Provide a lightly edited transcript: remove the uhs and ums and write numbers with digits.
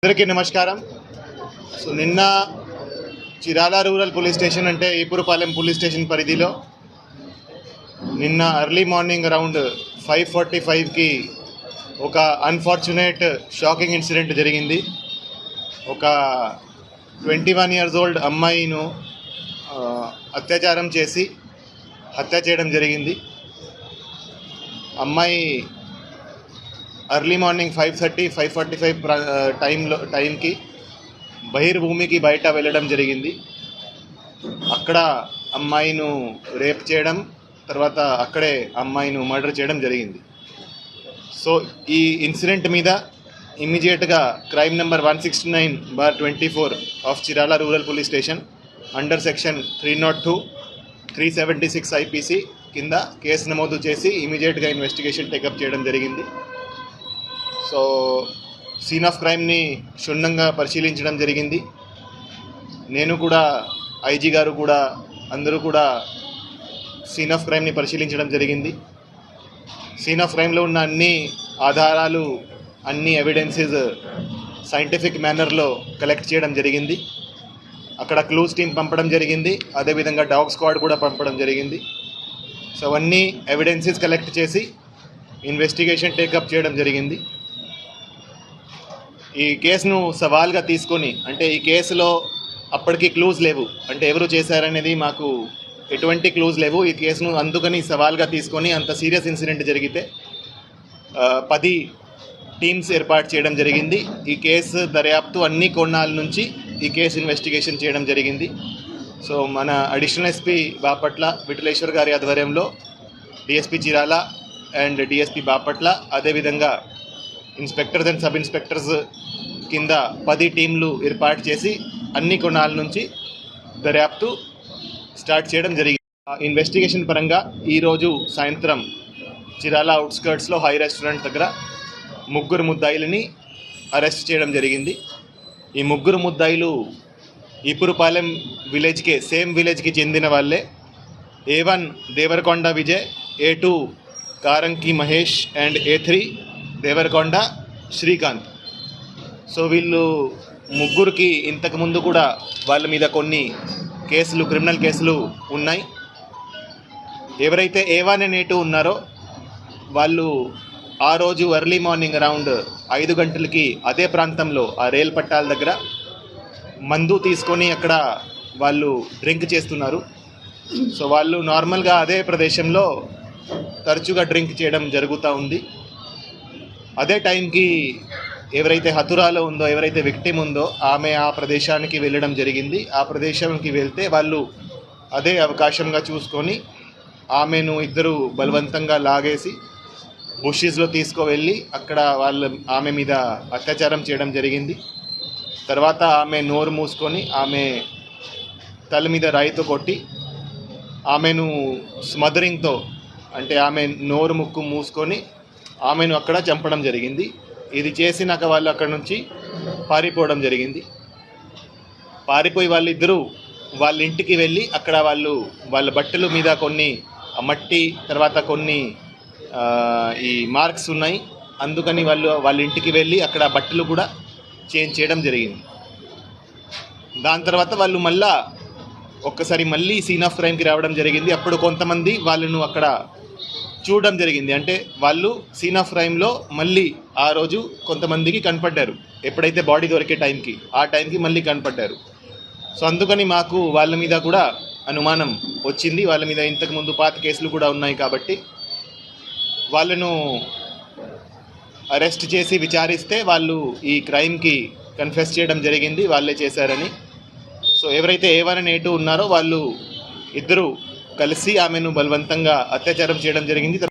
అందరికీ నమస్కారం. సో నిన్న చిరాల రూరల్ పోలీస్ స్టేషన్ అంటే ఈపురపాలెం పోలీస్ స్టేషన్ పరిధిలో నిన్న ఎర్లీ మార్నింగ్ అరౌండ్ 5:45కి ఒక అన్ఫార్చునేట్ షాకింగ్ ఇన్సిడెంట్ జరిగింది. ఒక 21 years old అమ్మాయిను అత్యాచారం చేసి హత్య చేయడం జరిగింది. అమ్మాయి ఎర్లీ మార్నింగ్ 5:45 టైంకి బహిర్భూమికి బయట వెళ్ళడం జరిగింది. అక్కడ అమ్మాయిను రేప్ చేయడం, తర్వాత అక్కడే అమ్మాయిను మర్డర్ చేయడం జరిగింది. సో ఈ ఇన్సిడెంట్ మీద ఇమ్మీడియట్గా crime number 169/24 of Chirala rural police station under section 302, 376 IPC కింద కేసు నమోదు చేసి ఇమీడియట్గా ఇన్వెస్టిగేషన్ టేకప్ చేయడం జరిగింది. సో సీన్ ఆఫ్ క్రైమ్ని క్షుణ్ణంగా పరిశీలించడం జరిగింది. నేను కూడా, ఐజీ గారు కూడా, అందరూ కూడా సీన్ ఆఫ్ క్రైమ్ని పరిశీలించడం జరిగింది. సీన్ ఆఫ్ క్రైమ్లో ఉన్న అన్ని ఆధారాలు, అన్ని ఎవిడెన్సెస్ సైంటిఫిక్ మేనర్లో కలెక్ట్ చేయడం జరిగింది. అక్కడ క్లూస్ టీమ్ పంపడం జరిగింది, అదేవిధంగా డాగ్ స్క్వాడ్ కూడా పంపడం జరిగింది. సో అవన్నీ ఎవిడెన్సెస్ కలెక్ట్ చేసి ఇన్వెస్టిగేషన్ టేకప్ చేయడం జరిగింది. ఈ కేసును సవాల్గా తీసుకొని, అంటే ఈ కేసులో అప్పటికి క్లూజ్ లేవు, అంటే ఎవరు చేశారనేది మాకు ఎటువంటి క్లూజ్ లేవు. ఈ కేసును అందుకని సవాల్గా తీసుకొని, అంత సీరియస్ ఇన్సిడెంట్ జరిగితే 10 టీమ్స్ ఏర్పాటు చేయడం జరిగింది. ఈ కేసు దర్యాప్తు అన్ని కోణాల నుంచి ఈ కేసు ఇన్వెస్టిగేషన్ చేయడం జరిగింది. సో మన అడిషనల్ ఎస్పీ బాపట్ల విఠలేశ్వర్ గారి ఆధ్వర్యంలో DSP Chirala and DSP Bapatla, అదేవిధంగా ఇన్స్పెక్టర్స్ అండ్ సబ్ ఇన్స్పెక్టర్స్ కింద 10 టీంలు ఏర్పాటు చేసి అన్ని కోణాల నుంచి దర్యాప్తు స్టార్ట్ చేయడం జరిగింది. ఇన్వెస్టిగేషన్ పరంగా ఈరోజు సాయంత్రం చిరాల అవుట్స్కర్ట్స్లో హై రెస్టారెంట్ దగ్గర 3 ముద్దాయిలని అరెస్ట్ చేయడం జరిగింది. ఈ 3 ముద్దాయిలు ఈపురపాలెం విలేజ్కే, సేమ్ విలేజ్కి చెందిన వాళ్ళే. A1 Devarakonda Vijay, A2 Karanki Mahesh and A3 Devarakonda Srikanth. So వీళ్ళు ముగ్గురికి ఇంతకుముందు కూడా వాళ్ళ మీద కొన్ని కేసులు, క్రిమినల్ కేసులు ఉన్నాయి. ఎవరైతే A1 and A2 ఉన్నారో వాళ్ళు ఆ రోజు ఎర్లీ మార్నింగ్ అరౌండ్ 5 గంటలకి అదే ప్రాంతంలో, ఆ రైలు పట్టాల దగ్గర మందు తీసుకొని అక్కడ వాళ్ళు డ్రింక్ చేస్తున్నారు. సో వాళ్ళు నార్మల్గా అదే ప్రదేశంలో తరచుగా డ్రింక్ చేయడం జరుగుతూ ఉంది. అదే టైంకి ఎవరైతే హతురాలో ఉందో, ఎవరైతే విక్టిమ్ ఉందో, ఆమె ఆ ప్రదేశానికి వెళ్ళడం జరిగింది. ఆ ప్రదేశానికి వెళ్తే వాళ్ళు అదే అవకాశంగా చూసుకొని ఆమెను ఇద్దరు బలవంతంగా లాగేసి బుషెస్లో తీసుకువెళ్ళి అక్కడ ఆమె మీద అత్యాచారం చేయడం జరిగింది. తర్వాత ఆమె నోరు మూసుకొని ఆమె తల మీద రాయితో కొట్టి ఆమెను స్మదరింగ్తో, అంటే ఆమె నోరు ముక్కు మూసుకొని ఆమెను అక్కడ చంపడం జరిగింది. ఇది చేసినాక వాళ్ళు అక్కడ నుంచి పారిపోవడం జరిగింది. పారిపోయి వాళ్ళిద్దరూ వాళ్ళ ఇంటికి వెళ్ళి అక్కడ వాళ్ళ బట్టల మీద కొన్ని మట్టి, తర్వాత కొన్ని ఈ మార్క్స్ ఉన్నాయి. అందుకని వాళ్ళ ఇంటికి వెళ్ళి అక్కడ బట్టలు కూడా చేంజ్ చేయడం జరిగింది. దాని తర్వాత వాళ్ళు ఒక్కసారి మళ్ళీ సీన్ ఆఫ్ క్రైమ్కి రావడం జరిగింది. అప్పుడు కొంతమంది వాళ్ళను అక్కడ చూడడం జరిగింది. అంటే వాళ్ళు సీన్ ఆఫ్ క్రైమ్లో మళ్ళీ ఆ రోజు కొంతమందికి కనపడ్డారు. ఎప్పుడైతే బాడీ దొరికే టైంకి, ఆ టైంకి మళ్ళీ కనపడ్డారు. సో అందుకని మాకు వాళ్ళ మీద కూడా అనుమానం వచ్చింది. వాళ్ళ మీద ఇంతకుముందు పాత కేసులు కూడా ఉన్నాయి కాబట్టి వాళ్ళను అరెస్ట్ చేసి విచారిస్తే వాళ్ళు ఈ క్రైమ్కి కన్ఫెస్ చేయడం జరిగింది, వాళ్ళే చేశారని. సో ఎవరైతే A1 and A2 ఉన్నారో వాళ్ళు ఇద్దరు కలిసి ఆమెను బలవంతంగా అత్యాచారం చేయడం జరిగింది.